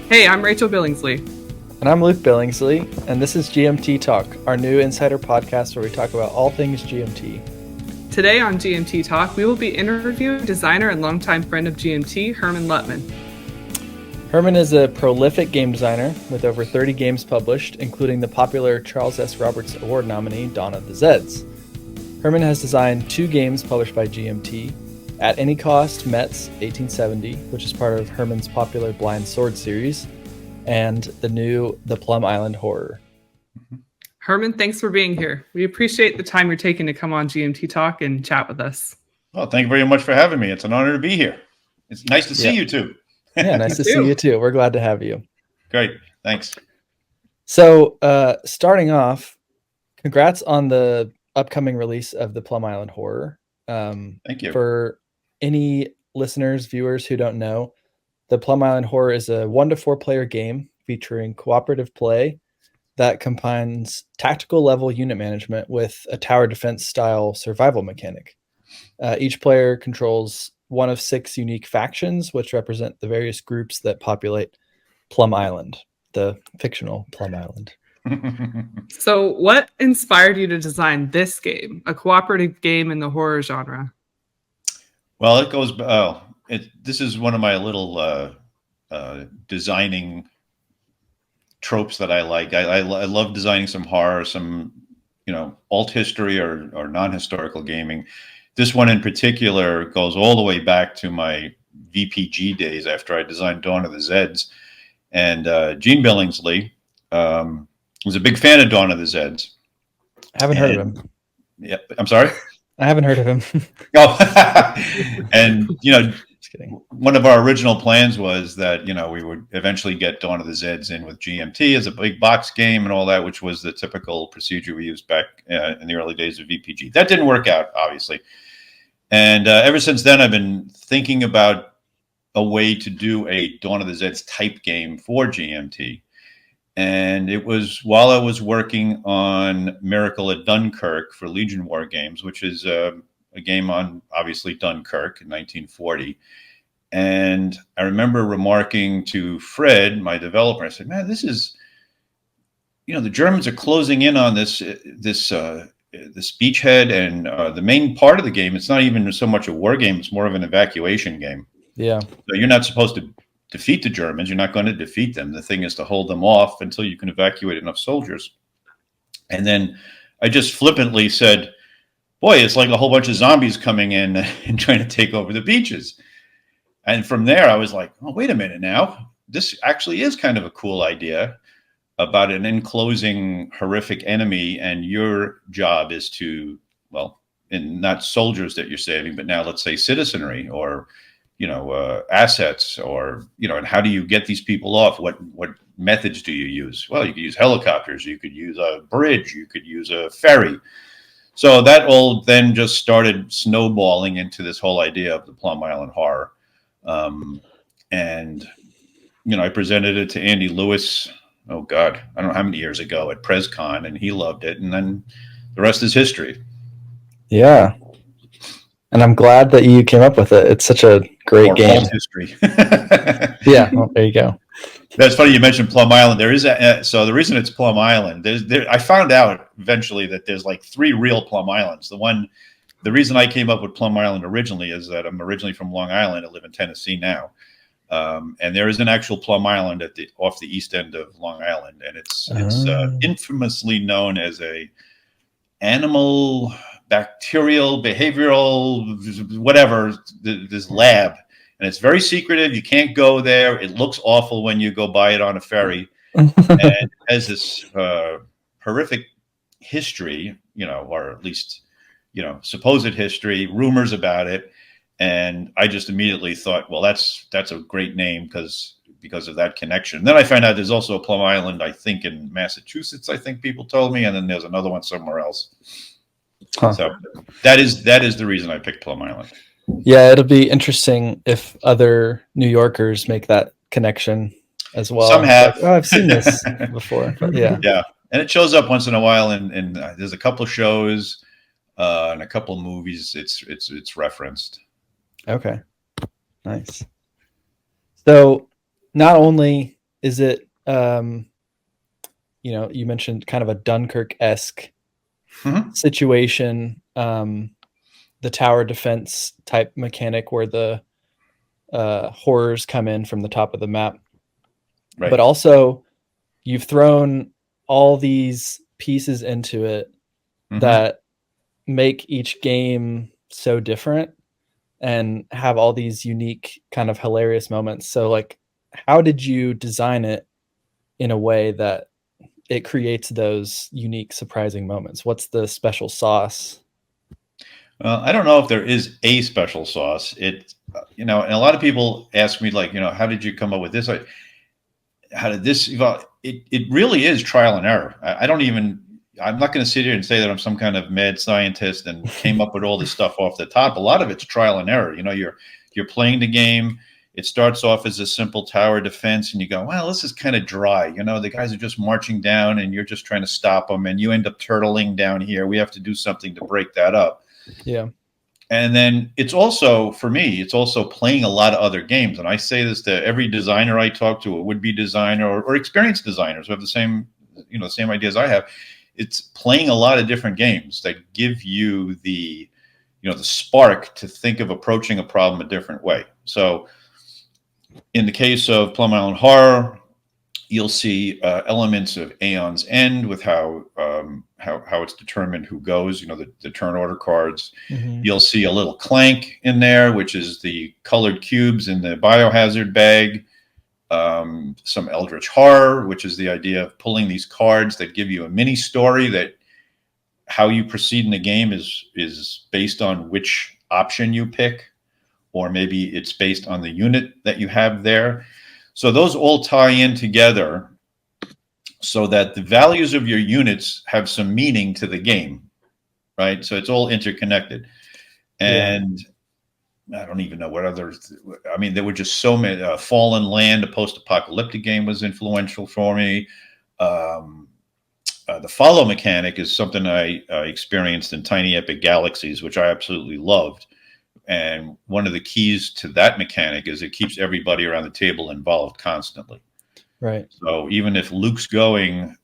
Hey, I'm Rachel Billingsley. And I'm Luke Billingsley, and this is GMT Talk, our new insider podcast where we talk about all things GMT. Today on GMT Talk, we will be interviewing designer and longtime friend of GMT, Hermann Luttmann. Hermann is a prolific game designer with over 30 games published, including the popular Charles S. Roberts Award nominee, Dawn of the Zeds. Hermann has designed 2 games published by GMT, At Any Cost, Metz 1870, which is part of Hermann's popular Blind Sword series, and the Plum Island Horror. Hermann, thanks for being here. We appreciate the time you're taking to come on GMT Talk and chat with us. Well, thank you very much for having me. It's an honor to be here. It's nice to see you too. Yeah, nice to see you too. We're glad to have you. Great. Thanks. So starting off, congrats on the upcoming release of the Plum Island Horror. Thank you. For any listeners, viewers who don't know, the Plum Island Horror is a 1 to 4 player game featuring cooperative play that combines tactical level unit management with a tower defense style survival mechanic. Each player controls one of 6 unique factions, which represent the various groups that populate Plum Island, the fictional Plum Island. So what inspired you to design this game, a cooperative game in the horror genre? Well, it goes, this is one of my little designing tropes that I like. I love designing some horror, some, alt history or non-historical gaming. This one in particular goes all the way back to my VPG days after I designed Dawn of the Zeds. And Gene Billingsley was a big fan of Dawn of the Zeds. I haven't heard of him. Yeah, I'm sorry? I haven't heard of him. Oh, and, one of our original plans was that, we would eventually get Dawn of the Zeds in with GMT as a big box game and all that, which was the typical procedure we used back in the early days of VPG. That didn't work out, obviously. And ever since then, I've been thinking about a way to do a Dawn of the Zeds type game for GMT. And it was while I was working on Miracle at Dunkirk for Legion War Games, which is a game on, obviously, Dunkirk in 1940. And I remember remarking to Fred, my developer, I said, man, this is, the Germans are closing in on this beachhead, and the main part of the game, it's not even so much a war game, it's more of an evacuation game. Yeah. So you're not supposed to defeat the Germans. You're not going to defeat them. The thing is to hold them off until you can evacuate enough soldiers. And then I just flippantly said, boy, it's like a whole bunch of zombies coming in and trying to take over the beaches. And from there, I was like, oh, wait a minute now. This actually is kind of a cool idea about an enclosing horrific enemy. And your job is to, and not soldiers that you're saving, but now let's say citizenry or, assets or, and how do you get these people off? What methods do you use? Well, you could use helicopters. You could use a bridge. You could use a ferry. So that all then just started snowballing into this whole idea of the Plum Island Horror. And, I presented it to Andy Lewis, oh God, I don't know how many years ago at PresCon, and he loved it. And then the rest is history. Yeah. And I'm glad that you came up with it. It's such a great game. History. Yeah. Well, there you go. That's funny you mentioned Plum Island. There is so the reason it's Plum Island, I found out eventually that there's like 3 real Plum Islands. The reason I came up with Plum Island originally is that I'm originally from Long Island. I live in Tennessee now. And there is an actual Plum Island off the east end of Long Island. And it's infamously known as a animal, bacterial, behavioral, whatever, this lab. And it's very secretive. You can't go there. It looks awful when you go by it on a ferry. And it has this horrific history, or at least, supposed history, rumors about it. And I just immediately thought, well, that's a great name because of that connection. Then I found out there's also a Plum Island, I think, in Massachusetts, I think people told me. And then there's another one somewhere else. Huh. So that is the reason I picked Plum Island. Yeah, it'll be interesting if other New Yorkers make that connection as well. Some have. Like, oh, I've seen this before. But yeah. Yeah. And it shows up once in a while, and there's a couple of shows and a couple of movies. It's referenced. Okay, nice. So not only is it, you mentioned kind of a Dunkirk-esque situation, the tower defense type mechanic where the horrors come in from the top of the map. Right. But also you've thrown all these pieces into it that make each game so different and have all these unique kind of hilarious moments. So like, how did you design it in a way that it creates those unique, surprising moments? What's the special sauce? Well, I don't know if there is a special sauce. It, and a lot of people ask me like, how did you come up with this? How did this evolve? It really is trial and error. I'm not going to sit here and say that I'm some kind of mad scientist and came up with all this stuff off the top. A lot of it's trial and error. You're playing the game. It starts off as a simple tower defense, and you go, well, this is kind of dry. The guys are just marching down, and you're just trying to stop them, and you end up turtling down here. We have to do something to break that up. Yeah. And then it's also, for me, it's also playing a lot of other games. And I say this to every designer I talk to, a would-be designer or experienced designers who have the same ideas I have. It's playing a lot of different games that give you the spark to think of approaching a problem a different way. So in the case of Plum Island Horror, you'll see elements of Aeon's End with how it's determined who goes, the turn order cards. You'll see a little Clank in there, which is the colored cubes in the biohazard bag. Some Eldritch Horror, which is the idea of pulling these cards that give you a mini story that how you proceed in the game is based on which option you pick, or maybe it's based on the unit that you have there. So those all tie in together so that the values of your units have some meaning to the game, right? So it's all interconnected. And I don't even know what others. I mean, there were just so many. Fallen Land, a post-apocalyptic game, was influential for me. The follow mechanic is something I experienced in Tiny Epic Galaxies, which I absolutely loved. And one of the keys to that mechanic is it keeps everybody around the table involved constantly. Right. So even if Luke's going,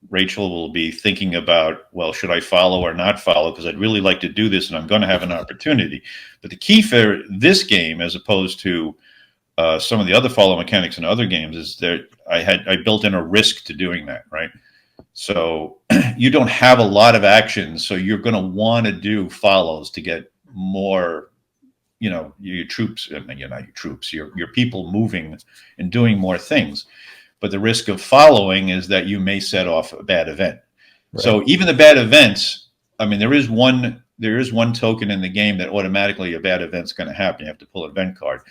Rachel will be thinking about, well, should I follow or not follow? Because I'd really like to do this and I'm going to have an opportunity. But the key for this game, as opposed to some of the other follow mechanics in other games, is that I built in a risk to doing that, right? So you don't have a lot of actions, so you're going to want to do follows to get more, your troops, not your troops, your people moving and doing more things. But the risk of following is that you may set off a bad event. Right. So even the bad events, I mean, there is one token in the game that automatically a bad event's going to happen. You have to pull an event card.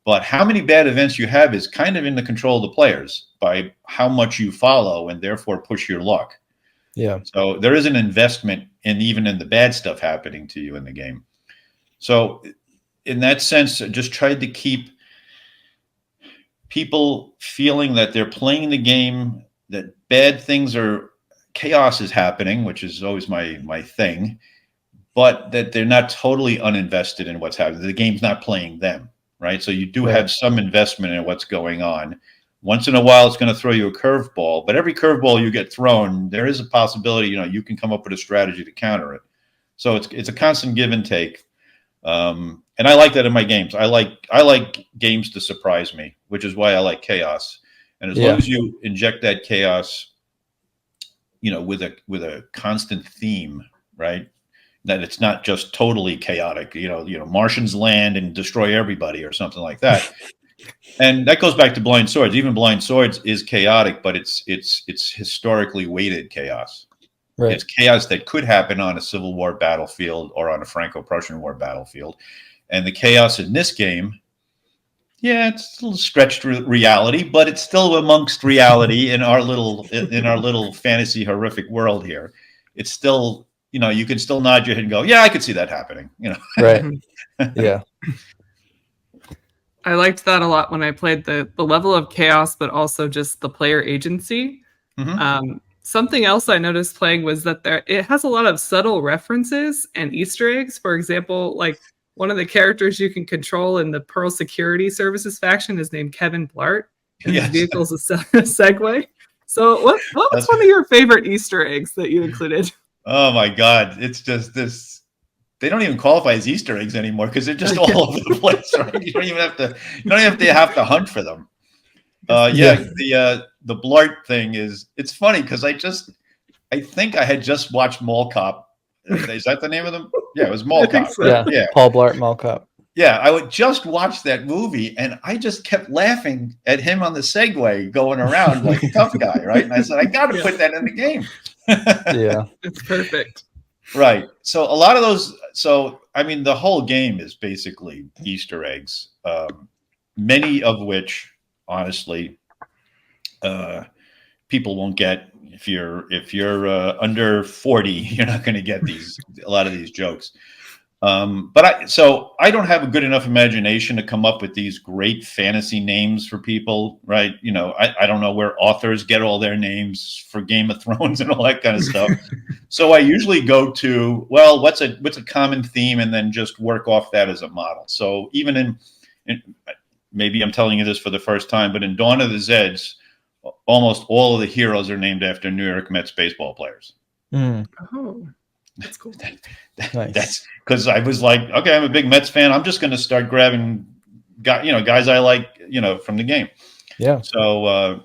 But how many bad events you have is kind of in the control of the players by how much you follow and therefore push your luck. Yeah. So there is an investment even in the bad stuff happening to you in the game. So in that sense, I just tried to keep people feeling that they're playing the game, that chaos is happening, which is always my thing, but that they're not totally uninvested in what's happening. The game's not playing them. Right. So you do have some investment in what's going on. Once in a while, it's going to throw you a curveball, but every curveball you get thrown, there is a possibility, you can come up with a strategy to counter it. So it's a constant give and take. And I like that in my games. I like games to surprise me, which is why I like chaos. And as long as you inject that chaos, with a constant theme, right? That it's not just totally chaotic, Martians land and destroy everybody or something like that. And that goes back to Blind Swords. Even Blind Swords is chaotic, but it's historically weighted chaos. Right. It's chaos that could happen on a Civil War battlefield or on a Franco-Prussian War battlefield. And the chaos in this game, it's a little stretched reality, but it's still amongst reality in our little fantasy horrific world here. It's still, you can still nod your head and go, yeah, I could see that happening, Right. Yeah. I liked that a lot when I played the level of chaos, but also just the player agency. Something else I noticed playing was that it has a lot of subtle references and Easter eggs. For example, like one of the characters you can control in the Pearl Security Services faction is named Kevin Blart. And his Yes. vehicle's a Segway. So what was one of your favorite Easter eggs that you included? Oh my God. It's just this. They don't even qualify as Easter eggs anymore because they're just all over the place. Right? You don't even have to hunt for them. The Blart thing it's funny because I think I had just watched Mall Cop. Is that the name of them? Yeah, it was Mall Cop. So. Right? Yeah, Paul Blart Mall Cop. Yeah, I would just watch that movie and I just kept laughing at him on the Segway going around like a tough guy, right? And I said, I got to put that in the game. Yeah, it's perfect. Right. So a lot of those. So I mean, the whole game is basically Easter eggs. Many of which, honestly, people won't get. If you're under 40, you're not going to get a lot of these jokes. But I don't have a good enough imagination to come up with these great fantasy names for people, right? You know, I don't know where authors get all their names for Game of Thrones and all that kind of stuff. So I usually go to, well, what's a common theme, and then just work off that as a model. So even in maybe I'm telling you this for the first time, but in Dawn of the Zeds, almost all of the heroes are named after New York Mets baseball players. Mm. Oh, that's cool. Nice. That's because I was like, okay, I'm a big Mets fan. I'm just going to start grabbing, guys I like, from the game. Yeah. So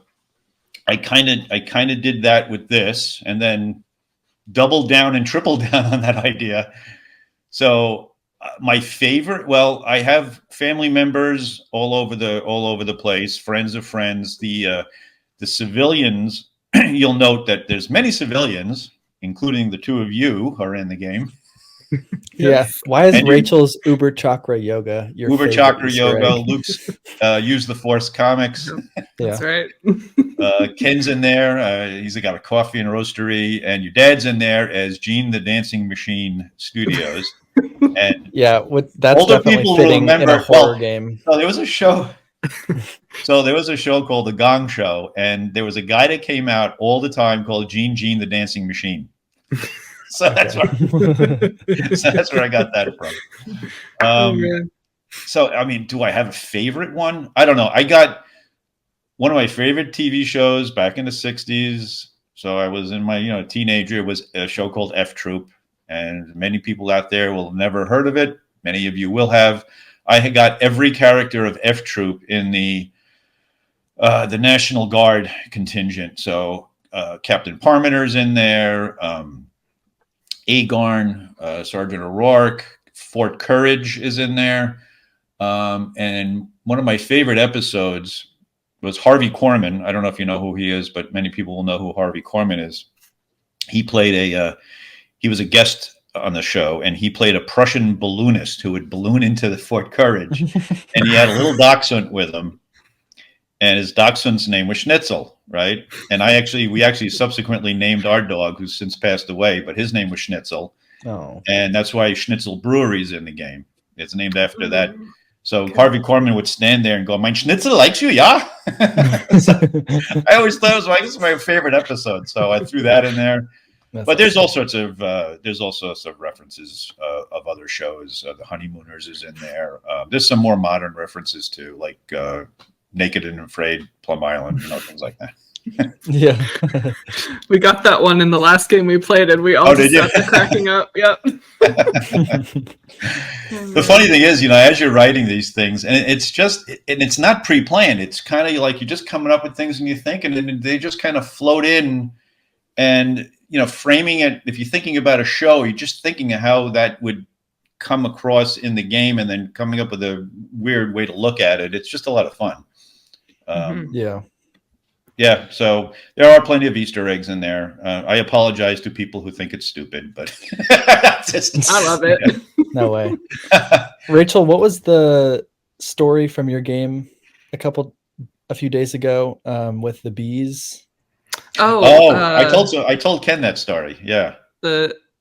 I kind of did that with this, and then doubled down and tripled down on that idea. So my favorite, well, I have family members all over the place, friends of friends. The civilians, you'll note that there's many civilians, including the two of you who are in the game. Yeah. Why is Rachel's Uber Chakra Yoga your Uber favorite Chakra Easter Yoga? egg? Luke's Use the Force comics. That's right. Ken's in there. He's got a coffee and roastery, and your dad's in there as Gene the Dancing Machine Studios. And yeah, that's definitely fitting in a horror game. So there was a show. So there was a show called The Gong Show, and there was a guy that came out all the time called Gene the Dancing Machine. So that's where I got that from. So I mean, do I have a favorite one? I don't know. I got one of my favorite TV shows back in the 60s. So I was in my teenager. It was a show called F Troop, and many people out there will have never heard of it. Many of you will have. I had got every character of F Troop in the National Guard contingent. So Captain Parmenter's in there. Agarn, Sergeant O'Rourke, Fort Courage is in there. And one of my favorite episodes was Harvey Korman. I don't know if you know who he is, but many people will know who Harvey Korman is. He played he was a guest on the show, and he played a Prussian balloonist who would balloon into the Fort Courage. And he had a little dachshund with him. And his dachshund's name was Schnitzel, right? And we actually subsequently named our dog, who's since passed away, but his name was Schnitzel. Oh. And that's why Schnitzel Brewery's in the game. It's named after that. So Harvey Korman would stand there and go, "Mein Schnitzel likes you, yeah?" So I always thought it was like, this is my favorite episode. So I threw that in there. But there's all sorts of references of other shows. The Honeymooners is in there. There's some more modern references too, like Naked and Afraid, Plum Island, things like that. Yeah. We got that one in the last game we played, and we all just sat there cracking up. Yep. The funny thing is, as you're writing these things, and it's not pre-planned. It's kind of like you're just coming up with things and you think, and then they just kind of float in. And framing it, if you're thinking about a show, you're just thinking of how that would come across in the game, and then coming up with a weird way to look at it. It's just a lot of fun. Yeah. So there are plenty of Easter eggs in there. I apologize to people who think it's stupid, but I love it. Yeah. No way. Rachel, what was the story from your game a few days ago with the bees? I told Ken that story. Yeah.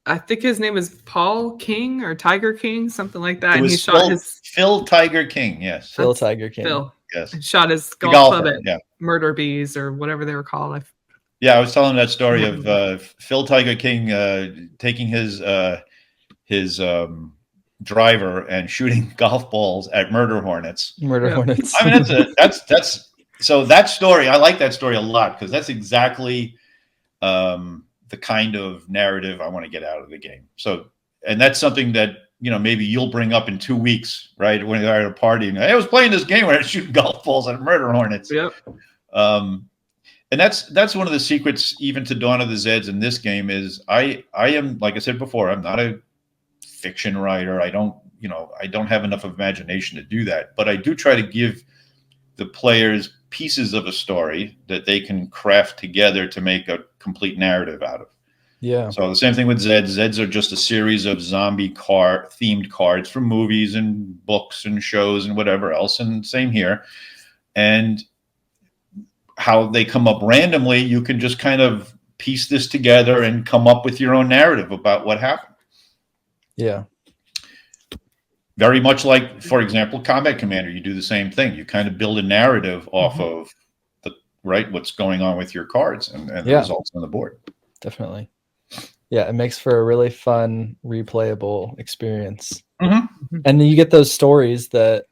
I think his name is Paul King or Tiger King, something like that. It was Phil Tiger King. Yes. Phil Tiger King. Phil. Yes. Shot his golf club at murder bees or whatever they were called. Yeah, I was telling that story of Phil Tiger King taking his driver and shooting golf balls at murder hornets. Hornets. I mean, so that story, I like that story a lot because that's exactly the kind of narrative I want to get out of the game. So, and that's something that, maybe you'll bring up in 2 weeks, right? When you're at a party and I was playing this game where I shoot golf balls at murder hornets. Yep. And that's one of the secrets even to Dawn of the Zeds in this game is I am, like I said before, I'm not a fiction writer. I don't have enough imagination to do that, but I do try to give the players pieces of a story that they can craft together to make a complete narrative out of. Yeah. So the same thing with Zeds. Zeds are just a series of zombie themed cards from movies and books and shows and whatever else. And same here. And how they come up randomly, you can just kind of piece this together and come up with your own narrative about what happened. Yeah. Very much like, for example, Combat Commander, you do the same thing. You kind of build a narrative off of what's going on with your cards and the results on the board. Definitely. Yeah, it makes for a really fun, replayable experience. Mm-hmm. And then you get those stories that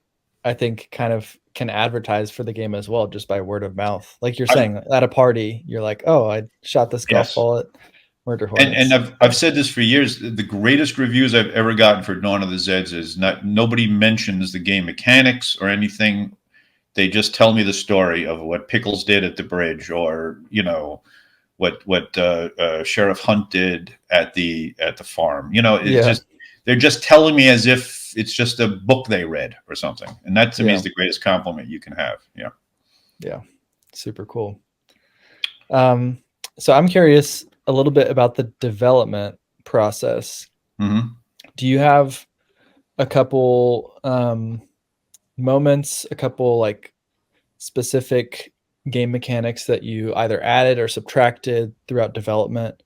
I think kind of can advertise for the game as well, just by word of mouth. Like you're saying, at a party, you're like, oh, I shot this golf ball at murder hornets. And I've said this for years. The greatest reviews I've ever gotten for Dawn of the Zeds is nobody mentions the game mechanics or anything. They just tell me the story of what Pickles did at the bridge, or what Sheriff Hunt did at the farm. They're just telling me as if it's just a book they read or something. And that to me is the greatest compliment you can have. Yeah. Yeah. Super cool. So I'm curious a little bit about the development process. Mm-hmm. Do you have a couple moments, a couple like specific game mechanics that you either added or subtracted throughout development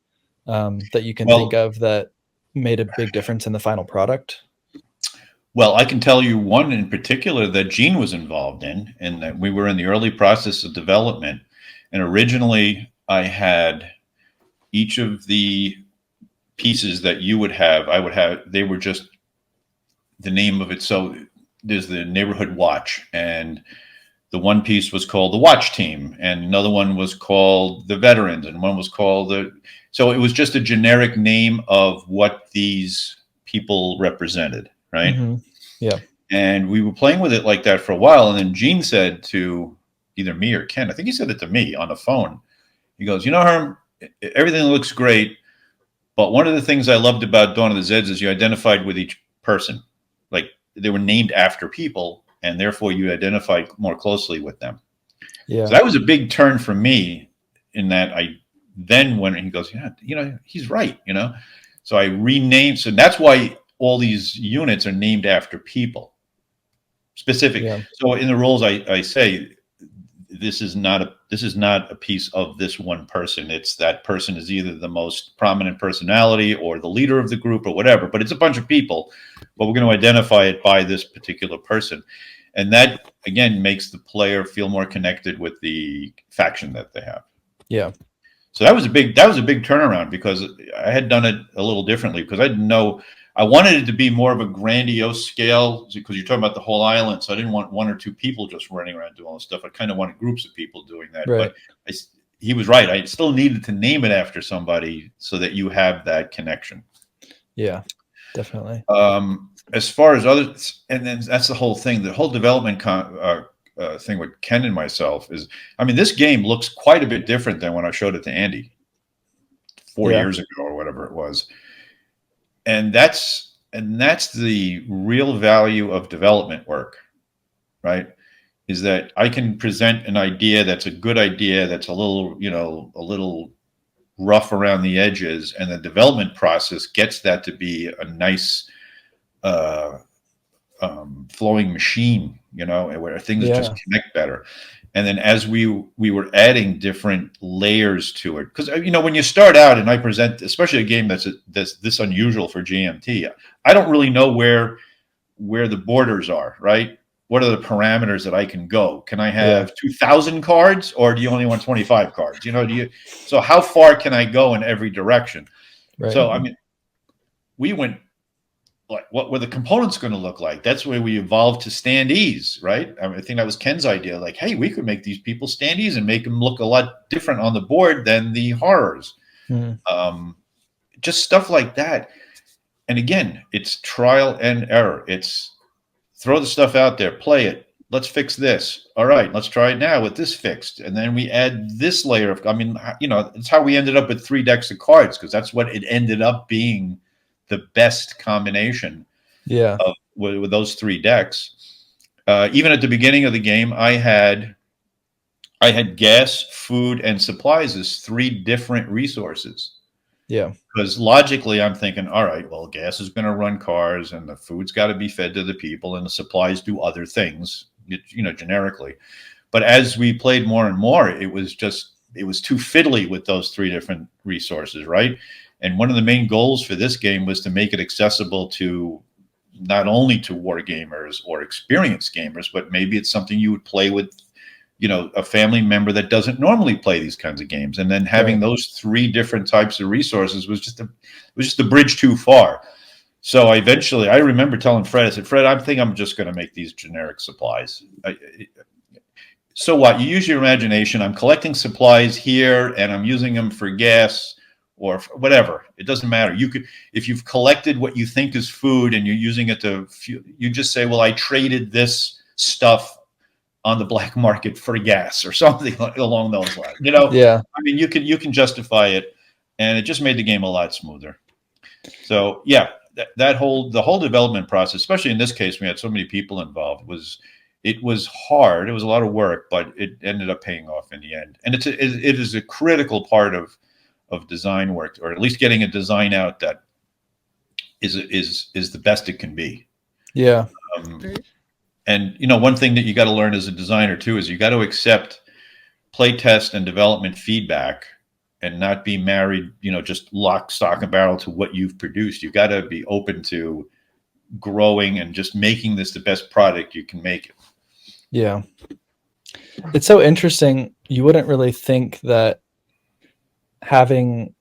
that you can think of that made a big difference in the final product? Well, I can tell you one in particular that Gene was involved in, and that we were in the early process of development. And originally I had each of the pieces that you would have, they were just the name of it. So there's the Neighborhood Watch, and the one piece was called the Watch Team, and another one was called the Veterans, and one was called so it was just a generic name of what these people represented, right? Mm-hmm. Yeah. And we were playing with it like that for a while, and then Gene said to either me or Ken, I think he said it to me on the phone. He goes, Herm, everything looks great, but one of the things I loved about Dawn of the Zeds is you identified with each person. Like they were named after people, and therefore you identified more closely with them. Yeah. So that was a big turn for me in that I then went, and he goes, he's right, So I renamed. So that's why all these units are named after people specific. Yeah. So in the rules, I say, this is not a piece of this one person. It's that person is either the most prominent personality or the leader of the group or whatever, but it's a bunch of people, but we're going to identify it by this particular person. And that again makes the player feel more connected with the faction that they have. Yeah. So that was a big turnaround, because I had done it a little differently, because I didn't know, I wanted it to be more of a grandiose scale, because you're talking about the whole island. So I didn't want one or two people just running around doing all this stuff. I kind of wanted groups of people doing that. Right. But he was right. I still needed to name it after somebody so that you have that connection. Yeah, definitely. As far as others, and then that's the whole thing. The whole development thing with Ken and myself is, this game looks quite a bit different than when I showed it to Andy 4 years ago or whatever it was. And that's the real value of development work, right? Is that I can present an idea that's a good idea, that's a little rough around the edges, and the development process gets that to be a nice flowing machine, where things just connect better. And then as we were adding different layers to it, because when you start out and I present, especially a game that's this unusual for GMT, I don't really know where the borders are, right? What are the parameters that I can go? Can I have 2,000 cards, or do you only want 25 cards? So how far can I go in every direction? Right. So we went like what were the components going to look like? That's where we evolved to standees, right? I think that was Ken's idea. Like, hey, we could make these people standees and make them look a lot different on the board than the horrors. Just stuff like that. And again, it's trial and error. It's throw the stuff out there, play it. Let's fix this. All right, let's try it now with this fixed. And then we add this layer of, I mean, it's how we ended up with 3 decks of cards, because that's what it ended up being, the best combination with those 3 decks. Even at the beginning of the game, I had gas, food, and supplies as 3 different resources. Yeah. Because logically, I'm thinking, all right, well, gas is going to run cars, and the food's got to be fed to the people, and the supplies do other things, generically. But as we played more and more, it was too fiddly with those 3 different resources, right? And one of the main goals for this game was to make it accessible to not only to war gamers or experienced gamers, but maybe it's something you would play with, a family member that doesn't normally play these kinds of games. And then having those 3 different types of resources was just a bridge too far. So I remember telling Fred, I said, Fred, I think I'm just going to make these generic supplies. So what? You use your imagination. I'm collecting supplies here, and I'm using them for gas or whatever. It doesn't matter. You could, if you've collected what you think is food and you're using it to, you just say, well, I traded this stuff on the black market for gas or something along those lines. I mean, you can justify it, and it just made the game a lot smoother. So yeah, the whole development process, especially in this case, we had so many people involved, it was hard. It was a lot of work, but it ended up paying off in the end. And it is a critical part of design work, or at least getting a design out that is the best it can be. Yeah. And one thing that you got to learn as a designer too is you got to accept play test and development feedback, and not be married, just lock, stock, and barrel to what you've produced. You got to be open to growing and just making this the best product you can make it. Yeah. It's so interesting. You wouldn't really think that having,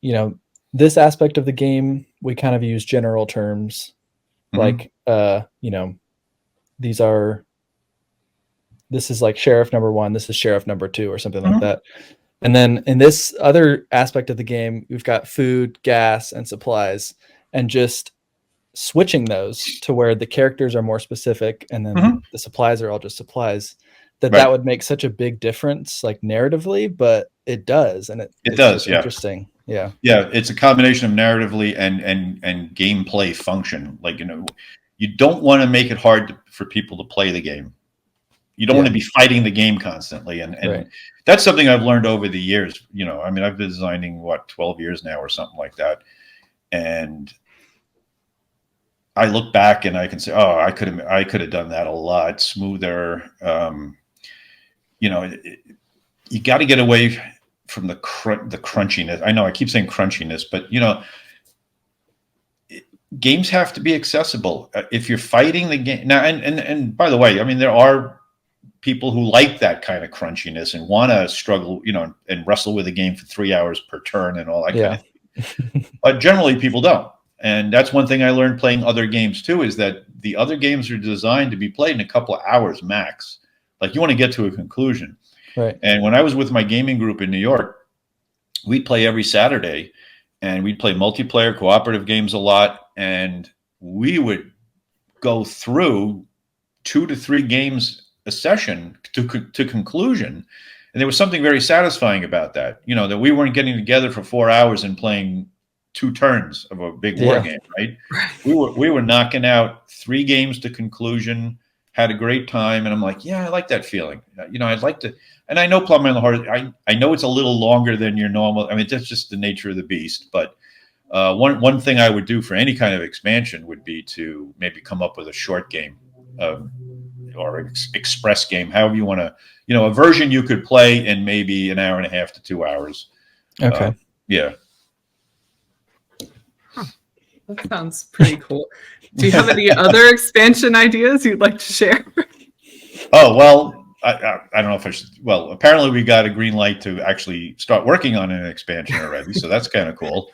this aspect of the game, we kind of use general terms like, this is like sheriff number 1, this is sheriff number 2, or something like that. And then in this other aspect of the game, we've got food, gas, and supplies, and just switching those to where the characters are more specific, and then the supplies are all just supplies. That would make such a big difference, like narratively, but it does, and it does. Yeah, interesting. Yeah, it's a combination of narratively and gameplay function. Like you don't want to make it hard for people to play the game. You don't want to be fighting the game constantly. And that's something I've learned over the years. I mean, I've been designing, 12 years now or something like that. And I look back and I can say, oh, I could have done that a lot smoother. You got to get away from the crunchiness. I know I keep saying crunchiness, but games have to be accessible. If you're fighting the game now, and by the way, I mean, there are people who like that kind of crunchiness and want to struggle, and wrestle with a game for 3 hours per turn and all that kind of thing. But generally people don't. And that's one thing I learned playing other games too, is that the other games are designed to be played in a couple of hours max. Like you want to get to a conclusion. Right. And when I was with my gaming group in New York, we'd play every Saturday, and we'd play multiplayer cooperative games a lot. And we would go through 2 to 3 games a session to conclusion. And there was something very satisfying about that, that we weren't getting together for 4 hours and playing 2 turns of a big war game, right? We were knocking out 3 games to conclusion, had a great time. And I'm like, yeah, I like that feeling. I'd like to, and I know Plum Island Horror, I know it's a little longer than your normal. I mean, that's just the nature of the beast. But one thing I would do for any kind of expansion would be to maybe come up with a short game, or express game, however you want to, a version you could play in maybe an hour and a half to 2 hours. Okay. Yeah. That sounds pretty cool. Do you have any other expansion ideas you'd like to share? Oh, well, I don't know if I should. Well, apparently we got a green light to actually start working on an expansion already. So that's kind of cool.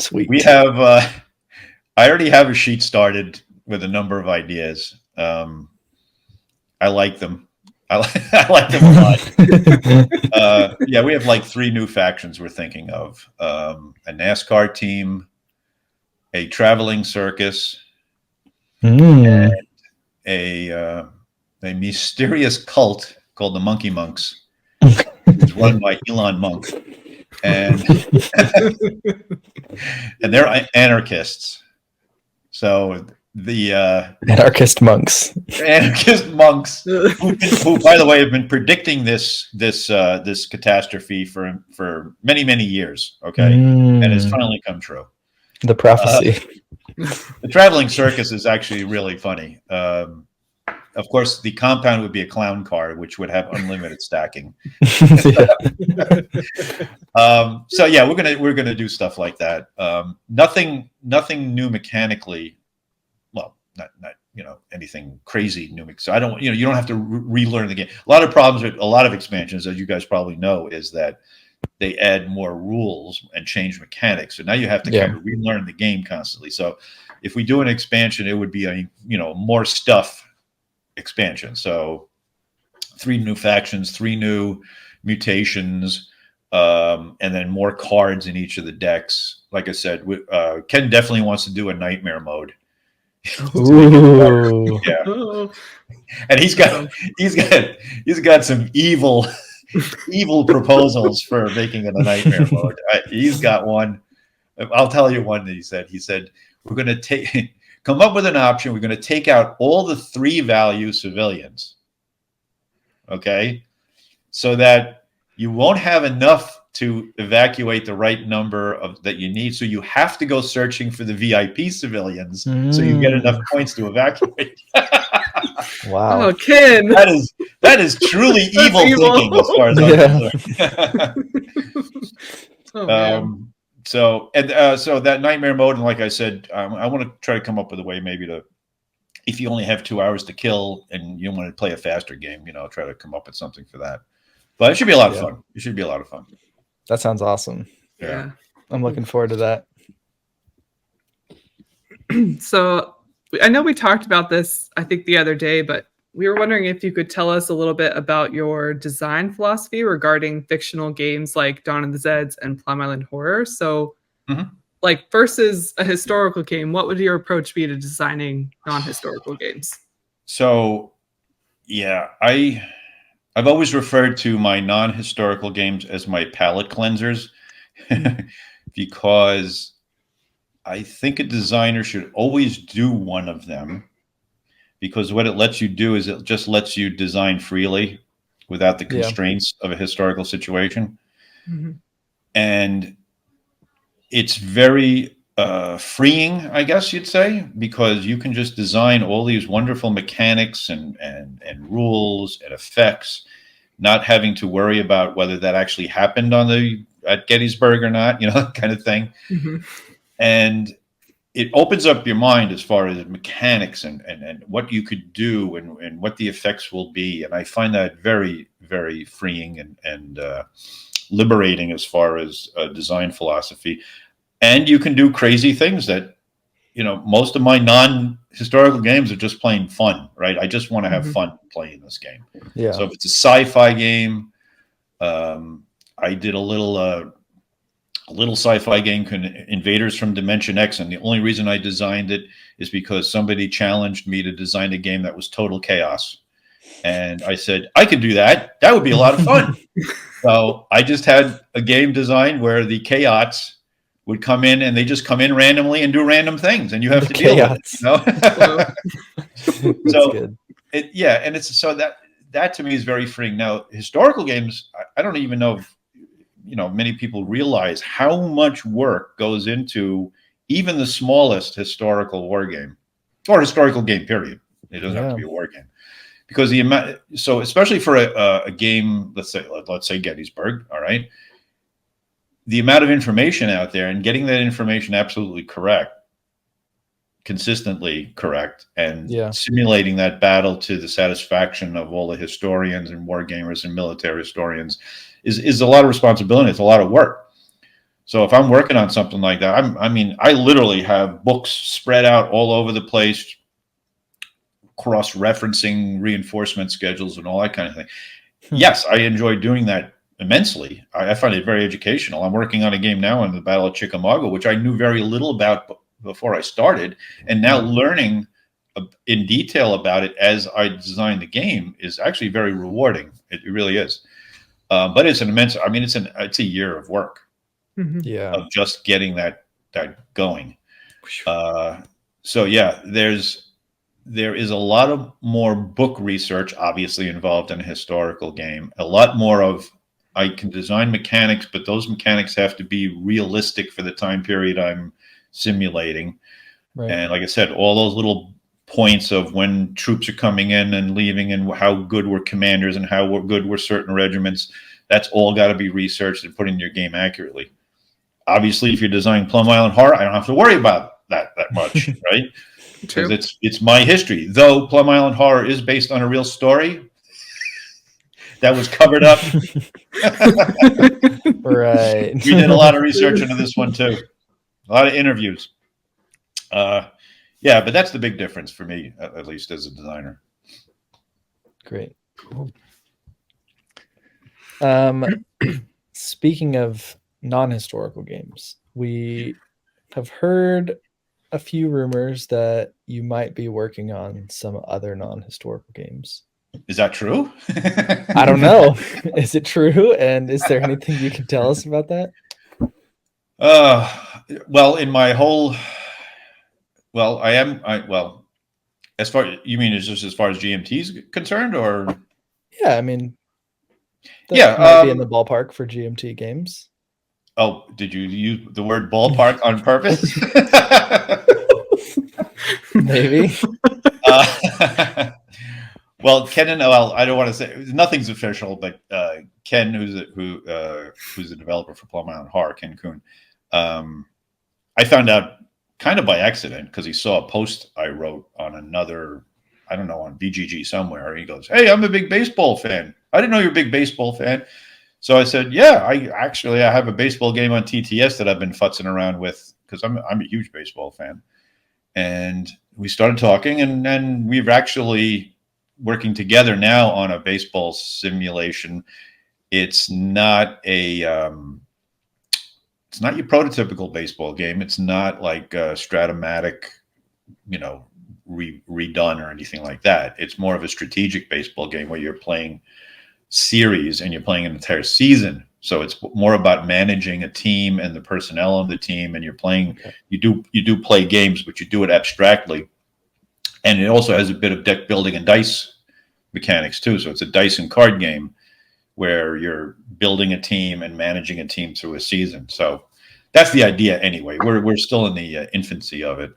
Sweet. We have, I already have a sheet started with a number of ideas. I like them. I like them a lot. Yeah, we have like 3 new factions we're thinking of: a NASCAR team, a traveling circus, and a mysterious cult called the Monkey Monks. It's run by Elon Musk, and and they're anarchists. So the anarchist monks, who, by the way, have been predicting this catastrophe for many years. Okay, and it's finally come true. The prophecy. The traveling circus is actually really funny. Of course, the compound would be a clown car, which would have unlimited stacking. So yeah, we're gonna do stuff like that. Nothing new mechanically. Well, not anything crazy new. So I don't you don't have to relearn the game. A lot of problems with a lot of expansions, as you guys probably know, is that they add more rules and change mechanics. So now you have to kind of relearn the game constantly. So if we do an expansion, it would be a more stuff expansion. So 3 new factions, 3 new mutations, and then more cards in each of the decks. Like I said, Ken definitely wants to do a nightmare mode. Ooh. Yeah, and he's got some evil proposals for making it a nightmare mode. He's got one. I'll tell you one that he said. He said, we're going to come up with an option. We're going to take out all the 3 value civilians. Okay. So that you won't have enough to evacuate the right number that you need. So you have to go searching for the VIP civilians so you get enough points to evacuate. Wow. Oh, Ken. That is truly evil thinking as far as I'm concerned. So that nightmare mode, and like I said, I want to try to come up with a way maybe to, if you only have 2 hours to kill and you want to play a faster game, try to come up with something for that. But it should be a lot of fun. It should be a lot of fun. That sounds awesome. Yeah. I'm looking forward to that. So I know we talked about this, I think, the other day, but we were wondering if you could tell us a little bit about your design philosophy regarding fictional games like Dawn of the Zeds and Plum Island Horror. So, like, versus a historical game, what would your approach be to designing non-historical games? So, yeah, I've always referred to my non-historical games as my palate cleansers because I think a designer should always do one of them, because what it lets you do is it just lets you design freely without the constraints of a historical situation. And it's very freeing, I guess you'd say, because you can just design all these wonderful mechanics and rules and effects, not having to worry about whether that actually happened at Gettysburg or not, kind of thing. And it opens up your mind as far as mechanics and what you could do and what the effects will be. And I find that very, very freeing and liberating as far as design philosophy. And you can do crazy things that, most of my non-historical games are just plain fun, right? I just want to have fun playing this game. Yeah. So if it's a sci-fi game, I did a little sci-fi game, Invaders from Dimension X, and the only reason I designed it is because somebody challenged me to design a game that was total chaos. And I said, I could do that. That would be a lot of fun. So I just had a game designed where the chaos would come in, and they just come in randomly and do random things, and you have to deal with it. So good. And it's so that to me is very freeing. Now, historical games, I don't even know if many people realize how much work goes into even the smallest historical war game or historical game period. It doesn't have to be a war game, because the amount. So especially for a game, let's say Gettysburg. All right. The amount of information out there and getting that information absolutely correct, consistently correct, and simulating that battle to the satisfaction of all the historians and war gamers and military historians is a lot of responsibility. It's a lot of work. So if I'm working on something like that, I literally have books spread out all over the place, cross-referencing reinforcement schedules and all that kind of thing. Yes, I enjoy doing that immensely. I find it very educational. I'm working on a game now in the Battle of Chickamauga, which I knew very little about before I started, and now learning in detail about it as I designed the game is actually very rewarding. It really is. But it's an immense. I mean, it's a year of work. Yeah. Of just getting that going. So yeah, there is a lot of more book research obviously involved in a historical game. A lot more of, I can design mechanics, but those mechanics have to be realistic for the time period I'm simulating. Right. And like I said, all those little points of when troops are coming in and leaving and how good were commanders and how good were certain regiments, that's all got to be researched and put in your game accurately. Obviously, if you're designing Plum Island Horror, I don't have to worry about that much, right? Because it's my history. Though Plum Island Horror is based on a real story that was covered up. Right. We did a lot of research into this one too. A lot of interviews. Yeah, but that's the big difference for me, at least as a designer. Great. Cool. Speaking of non-historical games, we have heard a few rumors that you might be working on some other non-historical games. Is that true? I don't know. Is it true? And is there anything you can tell us about that? Well, in my whole, well, as far, you mean is just as far as GMT is concerned, or? Yeah, I mean, that might be in the ballpark for GMT games. Oh, did you use the word ballpark on purpose? Maybe. Well, Ken and I don't want to say nothing's official, but Ken, who's a developer for Plum Island Horror, Ken Kuhn, I found out kind of by accident because he saw a post I wrote on another, I don't know, on BGG somewhere. He goes, "Hey, I'm a big baseball fan. I didn't know you're a big baseball fan." So I said, "Yeah, I have a baseball game on TTS that I've been futzing around with because I'm a huge baseball fan." And we started talking, and then we've actually working together now on a baseball simulation. It's not your prototypical baseball game. It's not like Stratomatic, redone or anything like that. It's more of a strategic baseball game where you're playing series and you're playing an entire season. So it's more about managing a team and the personnel on the team, and you're playing. Okay. You do play games, but you do it abstractly, and it also has a bit of deck building and dice mechanics too. So it's a dice and card game where you're building a team and managing a team through a season. So that's the idea anyway. We're still in the infancy of it,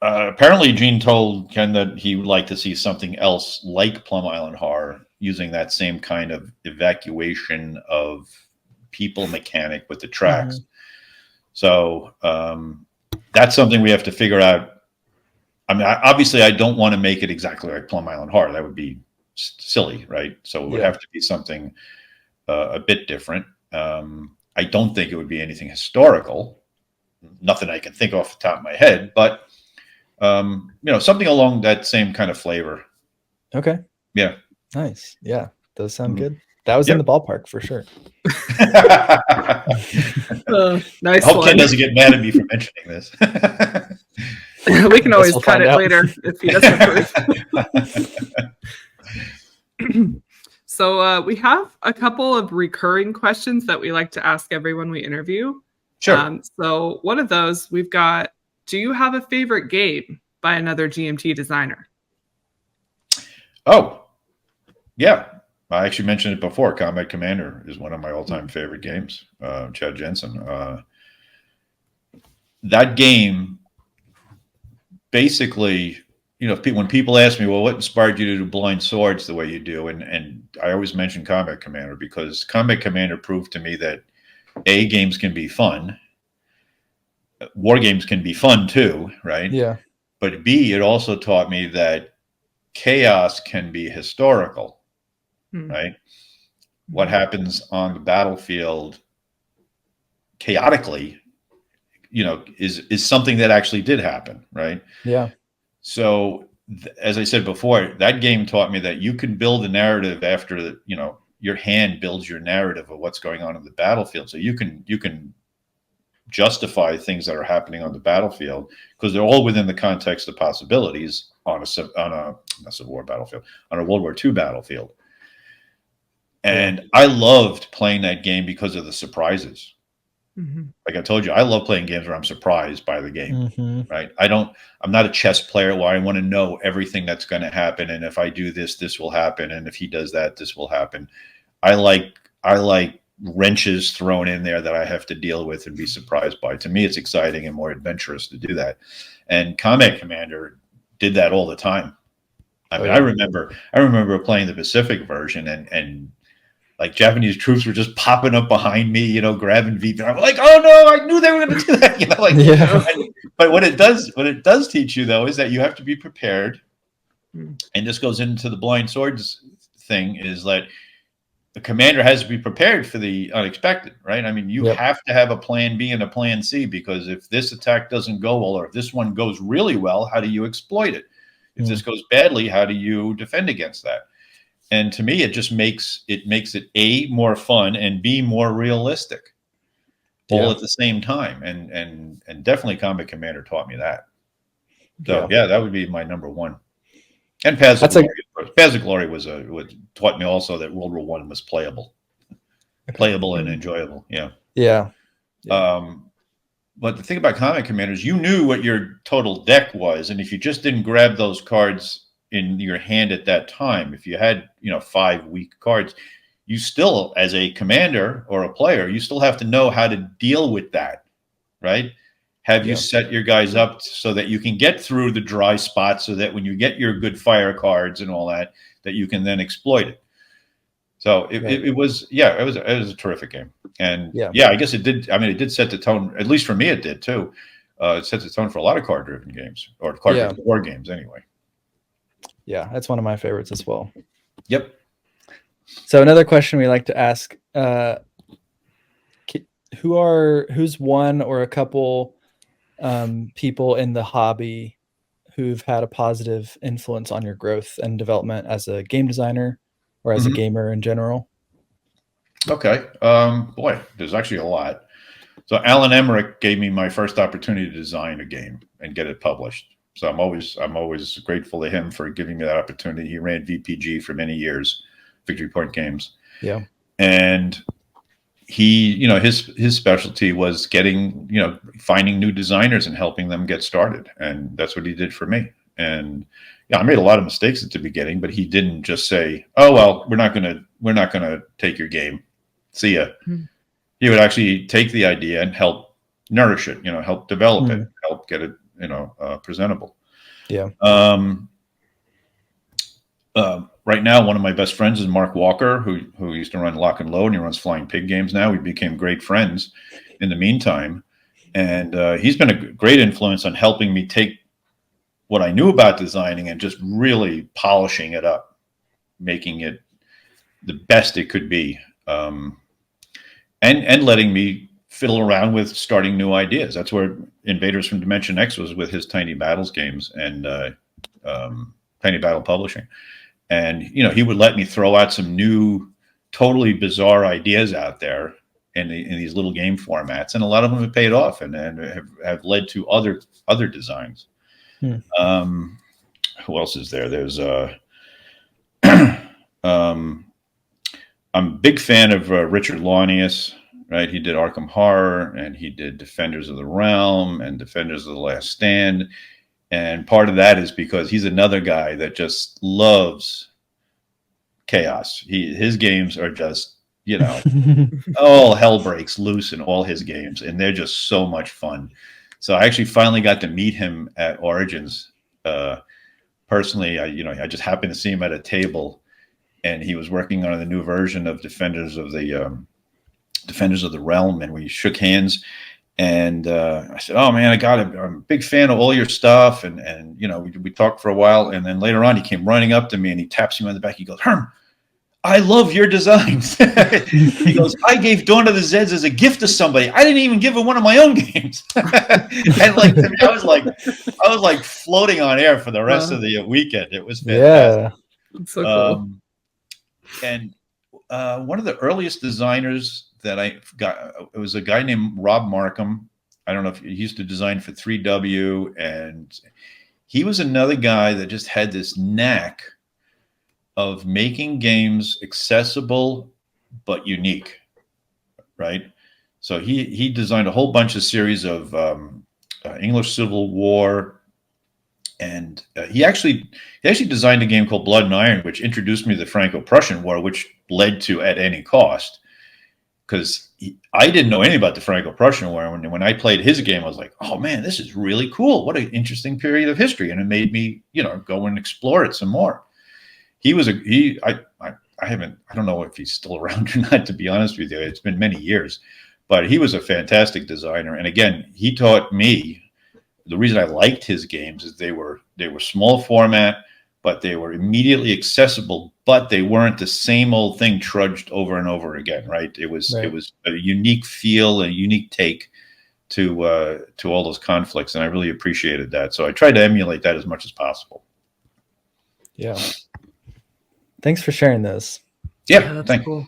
apparently Gene told Ken that he would like to see something else like Plum Island Horror using that same kind of evacuation of people mechanic with the tracks. Mm-hmm. So that's something we have to figure out. I mean, obviously I don't want to make it exactly like Plum Island Horror. That would be silly, right? So it would have to be something a bit different. I don't think it would be anything historical. Nothing I can think off the top of my head, but something along that same kind of flavor. Okay. Yeah. Nice. Yeah. Those sound good. That was in the ballpark for sure. I Nice. hope Ken doesn't get mad at me for mentioning this. We can always cut it later if he doesn't approve. So we have a couple of recurring questions that we like to ask everyone we interview. Sure. So one of those we've got, do you have a favorite game by another GMT designer? Oh, yeah. I actually mentioned it before. Combat Commander is one of my all-time favorite games. Chad Jensen. That game, basically, when people ask me, well, what inspired you to do Blind Swords the way you do? And I always mention Combat Commander because Combat Commander proved to me that A, games can be fun. War games can be fun too, right? Yeah. But B, it also taught me that chaos can be historical, right? what happens on the battlefield chaotically, is something that actually did happen, right? Yeah. So as I said before, that game taught me that you can build a narrative after your hand builds your narrative of what's going on in the battlefield. So you can justify things that are happening on the battlefield because they're all within the context of possibilities on a Civil War battlefield, on a World War II battlefield. And I loved playing that game because of the surprises. Like I told you, I love playing games where I'm surprised by the game, right? I'm not a chess player where I want to know everything that's going to happen. And if I do this, this will happen. And if he does that, this will happen. I like wrenches thrown in there that I have to deal with and be surprised by. To me, it's exciting and more adventurous to do that. And Combat Commander did that all the time. I mean, I remember playing the Pacific version and like Japanese troops were just popping up behind me, grabbing VP. I'm like, oh no, I knew they were going to do that. But what it does teach you though, is that you have to be prepared. And this goes into the blind swords thing, is that the commander has to be prepared for the unexpected, right? I mean, you have to have a plan B and a plan C, because if this attack doesn't go well, or if this one goes really well, how do you exploit it? If this goes badly, how do you defend against that? And to me, it just makes it A, more fun, and B, more realistic, all at the same time. And definitely Combat Commander taught me that. So that would be my number one. And Paths of Glory taught me also that World War I was playable and enjoyable. Yeah. But the thing about Combat Commander is you knew what your total deck was, and if you just didn't grab those cards in your hand at that time, if you had 5 weak cards, you still, as a commander or a player, you still have to know how to deal with that, right? Have you set your guys up so that you can get through the dry spots, so that when you get your good fire cards and all that, that you can then exploit it. So it was a terrific game. And I guess it did. I mean, it did set the tone, at least for me, it did too. It sets the tone for a lot of card-driven games, or card-driven war games anyway. Yeah, that's one of my favorites as well. Yep. So another question we like to ask, who's one or a couple people in the hobby who've had a positive influence on your growth and development as a game designer or as a gamer in general? Okay. Boy, there's actually a lot. So Alan Emmerich gave me my first opportunity to design a game and get it published. So I'm always grateful to him for giving me that opportunity. He ran VPG for many years, Victory Point Games. Yeah. And he, his specialty was finding new designers and helping them get started. And that's what he did for me. And I made a lot of mistakes at the beginning, but he didn't just say, "Oh, well, we're not going to take your game. See ya." He would actually take the idea and help nourish it, help develop it, help get it, presentable. Yeah. Right now, one of my best friends is Mark Walker, who used to run Lock and Load, and he runs Flying Pig Games now. We became great friends in the meantime. And he's been a great influence on helping me take what I knew about designing and just really polishing it up, making it the best it could be, and letting me fiddle around with starting new ideas. That's where Invaders from Dimension X was, with his Tiny Battles games and Tiny Battle Publishing. And, he would let me throw out some new, totally bizarre ideas out there in these little game formats. And a lot of them have paid off and have led to other designs. Who else is there? There's I'm a big fan of Richard Launius, right? He did Arkham Horror, and he did Defenders of the Realm and Defenders of the Last Stand. And part of that is because he's another guy that just loves chaos. His games are just, all hell breaks loose in all his games, and they're just so much fun. So I actually finally got to meet him at Origins. Personally, I just happened to see him at a table, and he was working on the new version of Defenders of the Realm, and we shook hands. And I said, "Oh man, I'm a big fan of all your stuff." And we talked for a while, and then later on, he came running up to me and he taps me on the back. He goes, "Herm, I love your designs. He goes, I gave Dawn of the Zeds as a gift to somebody. I didn't even give him one of my own games. And like, to me, I was like floating on air for the rest of the weekend. It was fantastic. Yeah. So cool. And one of the earliest designers that I got, it was a guy named Rob Markham. I don't know if he used to design for 3W, and he was another guy that just had this knack of making games accessible but unique, right? So he designed a whole bunch of series of English Civil War, and he actually designed a game called Blood and Iron, which introduced me to the Franco-Prussian War, which led to At Any Cost, because I didn't know anything about the Franco-Prussian War. When I played his game, I was like, oh man, this is really cool. What an interesting period of history. And it made me, go and explore it some more. I don't know if he's still around or not, to be honest with you. It's been many years, but he was a fantastic designer. And again, he taught me, the reason I liked his games is they were small format, but they were immediately accessible, but they weren't the same old thing trudged over and over again, right? It was a unique feel, a unique take to all those conflicts. And I really appreciated that. So I tried to emulate that as much as possible. Yeah. Thanks for sharing those. Yeah, that's cool.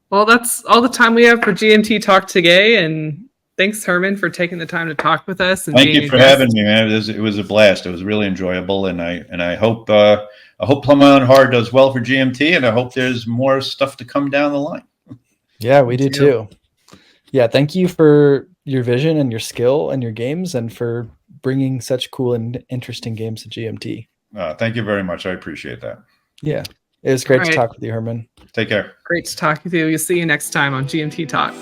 Well, that's all the time we have for GMT Talk today. And thanks, Herman, for taking the time to talk with us. And thank you for having me, man. It was a blast. It was really enjoyable, and I hope Plum Island Horror does well for GMT, and I hope there's more stuff to come down the line. Yeah, we do too. Yeah, thank you for your vision and your skill and your games, and for bringing such cool and interesting games to GMT. Thank you very much. I appreciate that. Yeah, it was great to talk with you, Herman. Take care. Great to talk with you. We'll see you next time on GMT Talk.